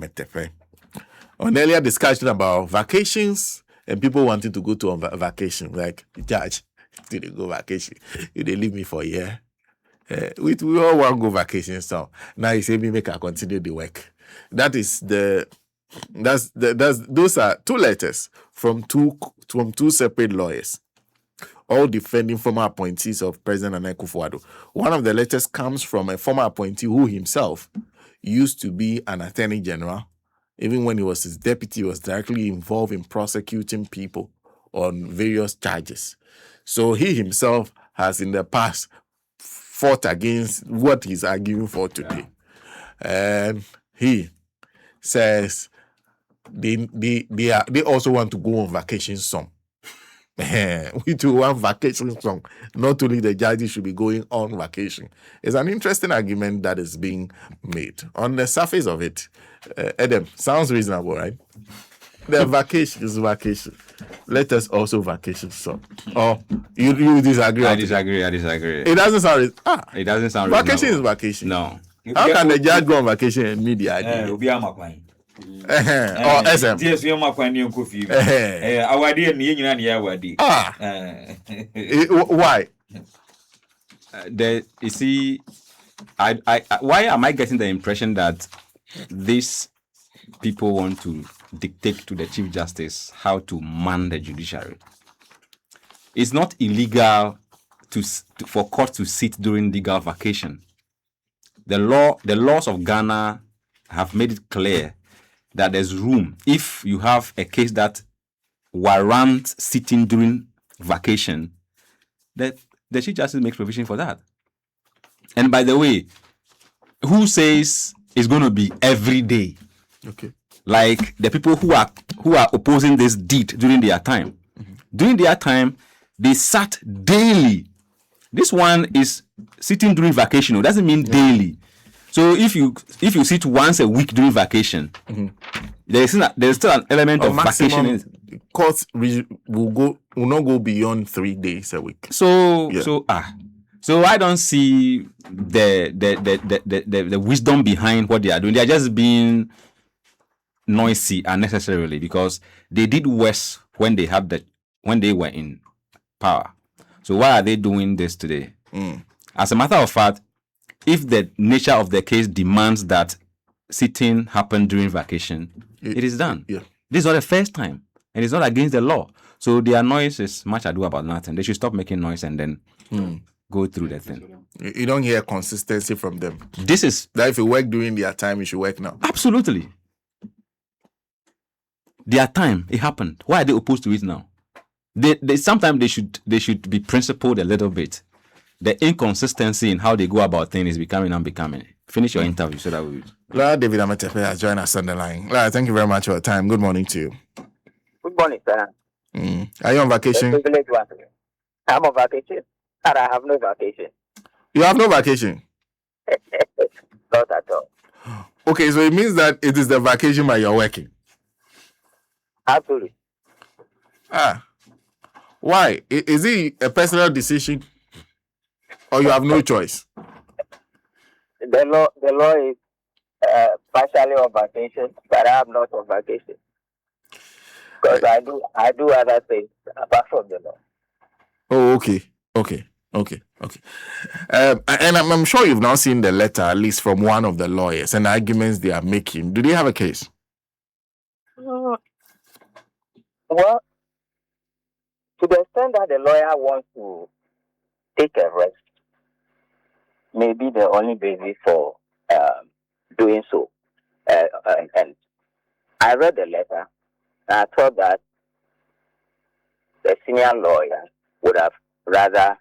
AMETEFE. On earlier discussion about vacations and people wanting to go to a vacation, like, Judge, did they go vacation? You they leave me for a year? We all want to go vacation, so now you say me make I continue the work. Those are two letters from two separate lawyers, all defending former appointees of President Nana Akufo-Addo. One of the letters comes from a former appointee who himself used to be an attorney general. Even when he was his deputy, he was directly involved in prosecuting people on various charges. So he himself has in the past fought against what he's arguing for today. And he says they also want to go on vacation some. We too want vacation song. Not only the judges should be going on vacation. It's an interesting argument that is being made. On the surface of it, Adam, sounds reasonable, right? The vacation is vacation. Let us also vacation song. Or you disagree? I disagree. It doesn't sound. It doesn't sound vacation reasonable. is vacation. No. How can the judge go on vacation and media? Or SM. yes, you're my queen, you're coffee. Our dear Nian, Yawadi. Why? You see, why am I getting the impression that these people want to dictate to the Chief Justice how to man the judiciary? It's not illegal for court to sit during legal vacation. The laws of Ghana have made it clear that there's room if you have a case that warrants sitting during vacation, that the Chief Justice makes provision for that. And by the way, who says it's going to be every day? Okay. Like the people who are opposing this deed during their time. Mm-hmm. During their time, they sat daily. This one is sitting during vacation. It doesn't mean daily. So if you sit once a week during vacation, there's still an element of vacation. Courts will not go beyond 3 days a week. So I don't see the wisdom behind what they are doing. They are just being noisy unnecessarily because they did worse when they were in power. So why are they doing this today? As a matter of fact, if the nature of the case demands that sitting happen during vacation, it is done. Yeah. This is not the first time, and it's not against the law. So their noise is much ado about nothing. They should stop making noise and then go through the thing. You don't hear consistency from them. This is that if you work during their time, you should work now. Absolutely. Their time, it happened. Why are they opposed to it now? They sometimes they should be principled a little bit. The inconsistency in how they go about things is becoming unbecoming. Finish your interview so that we... David AMETEFE has joined us on the line. Thank you very much for your time. Good morning to you. Good morning, sir. Are you on vacation? I'm on vacation, and I have no vacation. You have no vacation? Not at all. Okay, so it means that it is the vacation while you're working? Absolutely. Why? Is it a personal decision? Or you have no choice? The law is partially on vacation, but I am not on vacation because I do other things apart from the law. Oh, okay. And I'm sure you've now seen the letter, at least from one of the lawyers, and the arguments they are making. Do they have a case? Well, to the extent that the lawyer wants to take a rest, maybe the only basis for doing so. And I read the letter, and I thought that the senior lawyer would have rather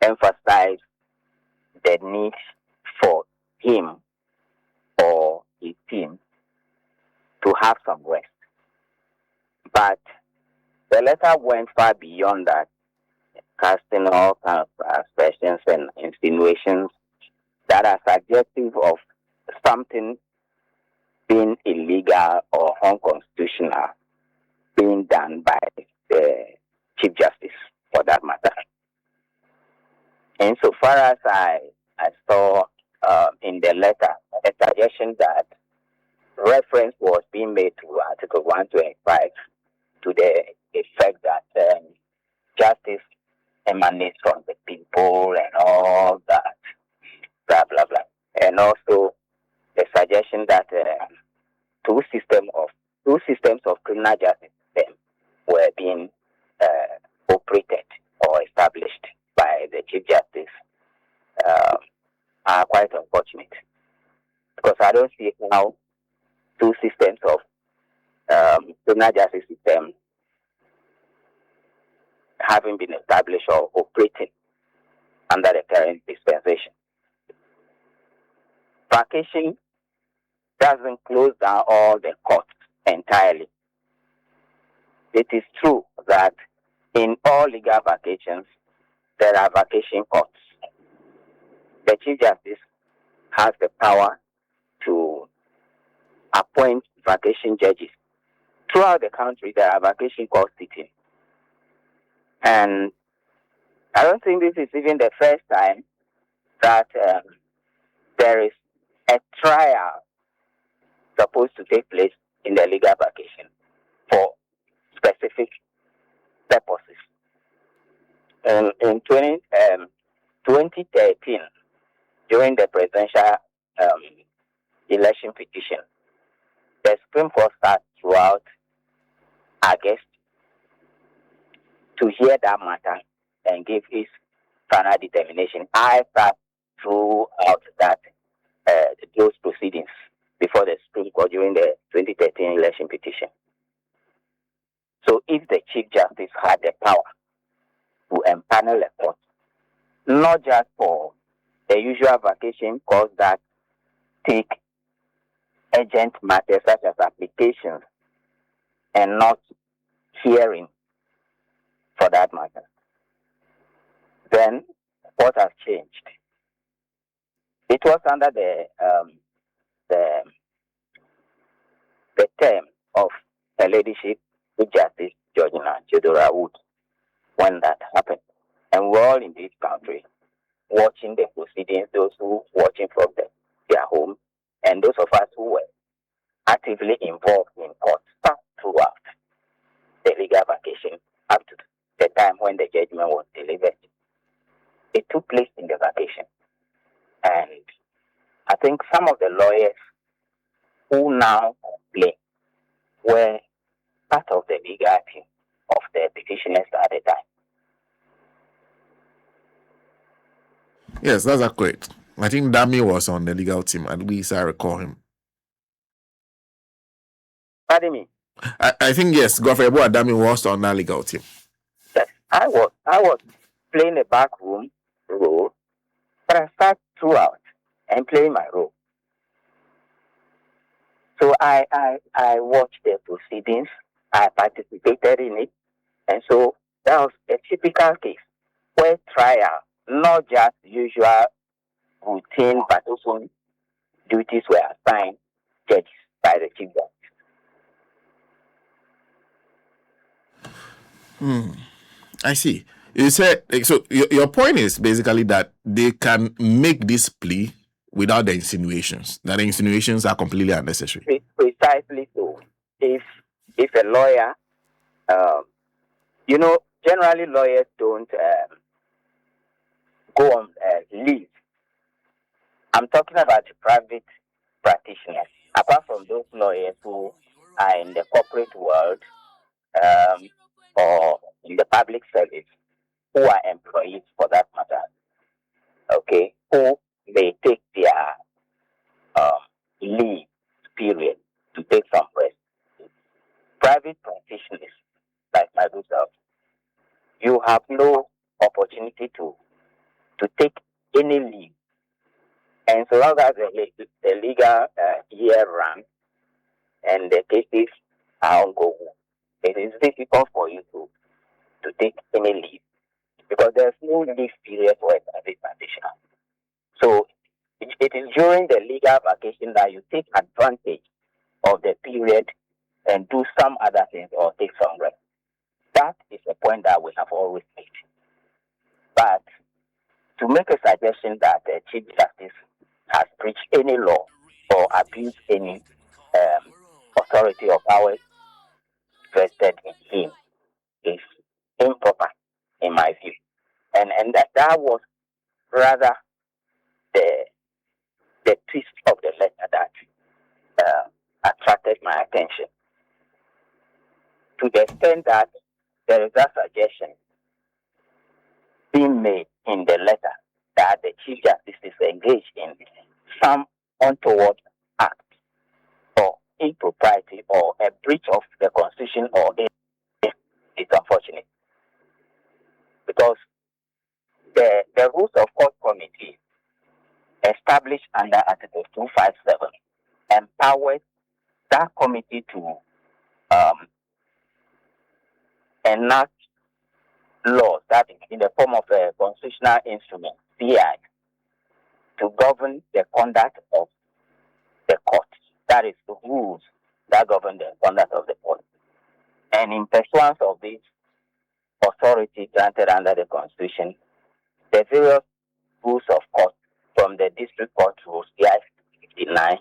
emphasized the need for him or his team to have some rest. But the letter went far beyond that, casting all kinds of aspersions and insinuations that are suggestive of something being illegal or unconstitutional being done by the Chief Justice, for that matter. Insofar as I saw in the letter a suggestion that reference was being made to Article 125 to the effect that justice emanates from the people and all that, blah, blah, blah. And also the suggestion that two systems of criminal justice system were being operated or established by the Chief Justice are quite unfortunate, because I don't see how two systems of criminal justice system having been established or operating under the current dispensation. Vacation doesn't close down all the courts entirely. It is true that in all legal vacations, there are vacation courts. The Chief Justice has the power to appoint vacation judges. Throughout the country, there are vacation courts sitting. And I don't think this is even the first time that there is a trial supposed to take place in the legal vacation for specific purposes. In 2013, during the presidential election petition, the Supreme Court sat throughout August to hear that matter and give its final determination. I sat throughout those proceedings before the Supreme Court during the 2013 election petition. So if the Chief Justice had the power to empanel a court, not just for the usual vacation courts that take urgent matters such as applications and not hearing for that matter, then what has changed? It was under the term of the leadership with Justice Georgina Jodora Wood when that happened. And we're all in this country watching the proceedings, those who watching from their home, and those of us who were actively involved in court throughout the legal vacation up to the time when the judgment was delivered. It took place in the vacation. And I think some of the lawyers who now complain were part of the legal team of the petitioners at the time. Yes, that's accurate. I think Dami was on the legal team, at least I recall him. Pardon me? I think, yes, Godfrey Dami was on that legal team. Yes, I was playing a backroom role, but I sat throughout and playing my role. So I watched the proceedings, I participated in it, and so that was a typical case where trial, not just usual routine but also duties, were assigned judges by the Chief Justice. I see. You said, so your point is basically that they can make this plea without the insinuations, that the insinuations are completely unnecessary. Precisely so. If a lawyer, generally lawyers don't go on leave. I'm talking about private practitioners, apart from those lawyers who are in the corporate world or in the public service, who are employees for that matter, okay, who may take their leave period to take some rest. Private practitioners like myself, you have no opportunity to take any leave. And so long as the legal year runs and the cases are ongoing, it is difficult for you to take any leave because there's no leave period for a private practitioner. So it is during the legal vacation that you take advantage of the period and do some other things or take some rest. That is a point that we have always made. But to make a suggestion that the Chief Justice has breached any law or abused any authority or powers vested in him is improper, in my view. And that was rather the twist of the letter that attracted my attention, to the extent that there is a suggestion being made in the letter that the Chief Justice is engaged in some untoward act or impropriety or a breach of the Constitution, or it's unfortunate. Because the Rules of Court Committee established under Article 257 empowers that committee to enact laws, that in the form of a constitutional instrument, CI, to govern the conduct of the court. That is the rules that govern the conduct of the court. And in pursuance of this authority granted under the Constitution, the various rules of court, from the district court rules, CI 59,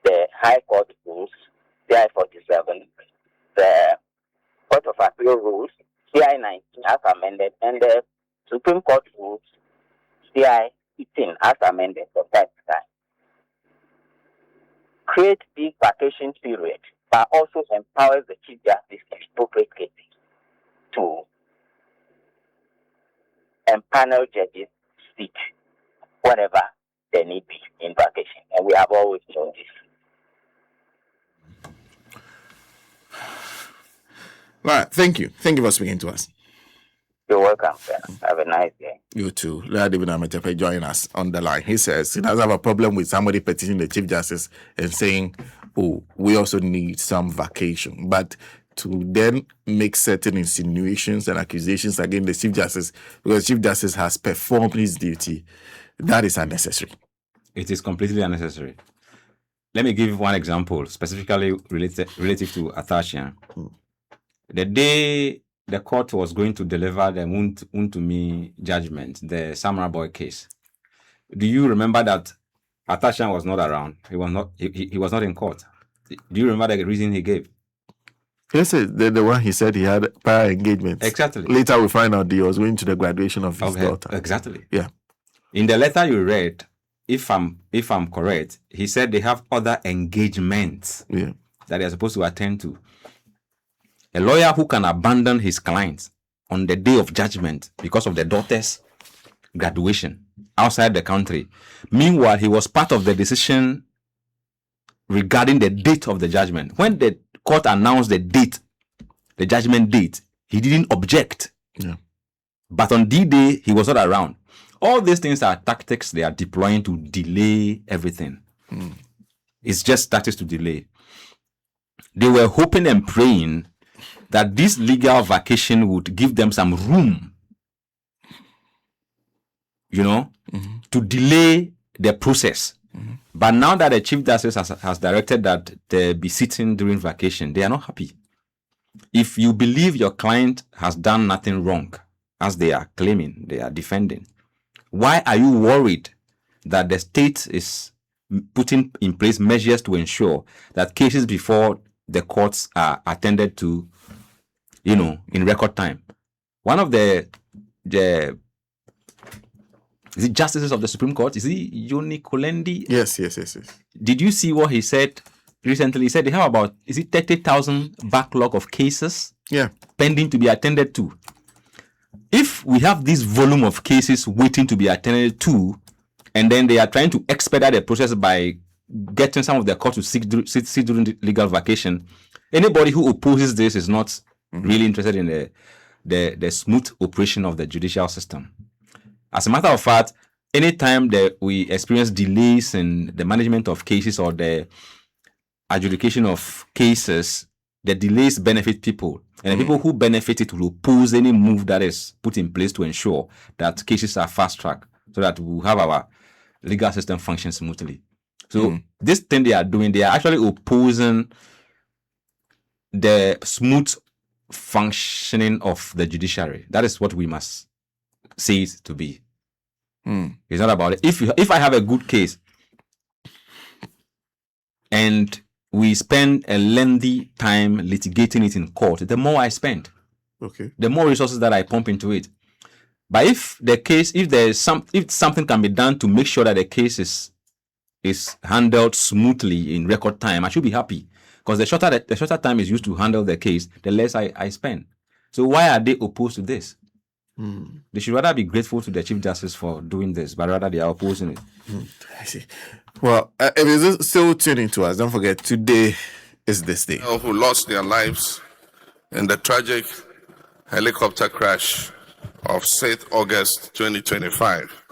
the High Court rules, CI 47, the Court of Appeal rules, CI 19 as amended, and the Supreme Court rules, CI 18 as amended from time to time, create the vacation period, but also empowers the Chief Justice in appropriate cases to empanel judges' seat whatever they need be in vacation. And we have always known this. Right. Thank you. Thank you for speaking to us. You're welcome, sir. Have a nice day. You too. Let David AMETEFE join us on the line. He says he doesn't have a problem with somebody petitioning the Chief Justice and saying, oh, we also need some vacation. But to then make certain insinuations and accusations against the Chief Justice, because Chief Justice has performed his duty, that is unnecessary. It is completely unnecessary. Let me give one example, specifically relative to Athashian. The day the court was going to deliver the Untumi judgment, the Samurai Boy case, do you remember that Athashian was not around? He was not in court. Do you remember the reason he gave? Yes, the one he said he had prior engagements. Exactly. Later we find out he was going to the graduation of his daughter. Exactly. Yeah. In the letter you read, if I'm correct, he said they have other engagements that they are supposed to attend to. A lawyer who can abandon his clients on the day of judgment because of the daughter's graduation outside the country. Meanwhile, he was part of the decision regarding the date of the judgment. When the court announced the date, the judgment date, he didn't object. Yeah. But on D-Day, he was not around. All these things are tactics they are deploying to delay everything. It's just tactics to delay. They were hoping and praying that this legal vacation would give them some room, to delay the process. But now that the Chief Justice has directed that they be sitting during vacation, they are not happy. If you believe your client has done nothing wrong, as they are claiming, they are defending, why are you worried that the state is putting in place measures to ensure that cases before the courts are attended to, in record time? One of the is it justices of the Supreme Court? Is he Yoni Kolendi? Yes. Did you see what he said recently? He said they have about, 30,000 backlog of cases pending to be attended to. If we have this volume of cases waiting to be attended to, and then they are trying to expedite the process by getting some of the court to sit during the legal vacation, anybody who opposes this is not really interested in the smooth operation of the judicial system. As a matter of fact, anytime that we experience delays in the management of cases or the adjudication of cases, the delays benefit people. And the people who benefit it will oppose any move that is put in place to ensure that cases are fast-tracked so that we have our legal system function smoothly. So this thing they are doing, they are actually opposing the smooth functioning of the judiciary. That is what we must say it to be. It's not about it. If I have a good case and we spend a lengthy time litigating it in court, the more I spend, Okay. the more resources that I pump into it. But if something can be done to make sure that the case is handled smoothly in record time, I should be happy, because the shorter time is used to handle the case, the less I spend. So why are they opposed to this? They should rather be grateful to the Chief Justice for doing this, but rather they are opposing it. I see. Well, if you're still tuning to us, don't forget, today is this day. Who lost their lives in the tragic helicopter crash of 6th August 2025.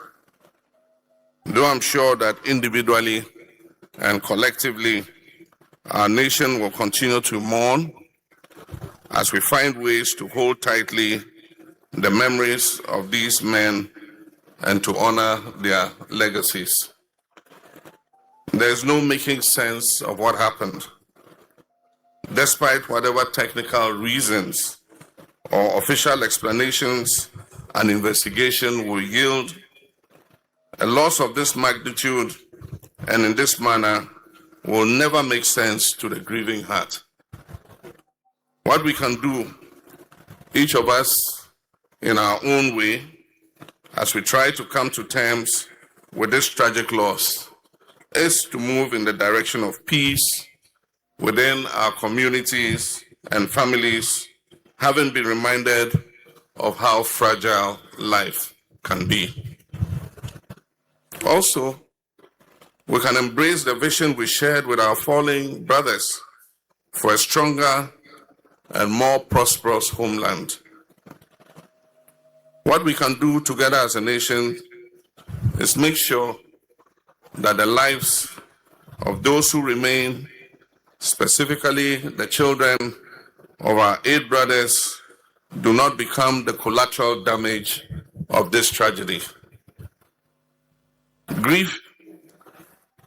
Though I'm sure that individually and collectively, our nation will continue to mourn as we find ways to hold tightly the memories of these men and to honor their legacies. There's no making sense of what happened. Despite whatever technical reasons or official explanations an investigation will yield, a loss of this magnitude and in this manner will never make sense to the grieving heart. What we can do, each of us in our own way, as we try to come to terms with this tragic loss, is to move in the direction of peace within our communities and families, having been reminded of how fragile life can be. Also, we can embrace the vision we shared with our fallen brothers for a stronger and more prosperous homeland. What we can do together as a nation is make sure that the lives of those who remain, specifically the children of our 8 brothers, do not become the collateral damage of this tragedy. Grief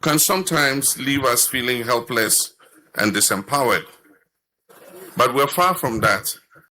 can sometimes leave us feeling helpless and disempowered, but we're far from that.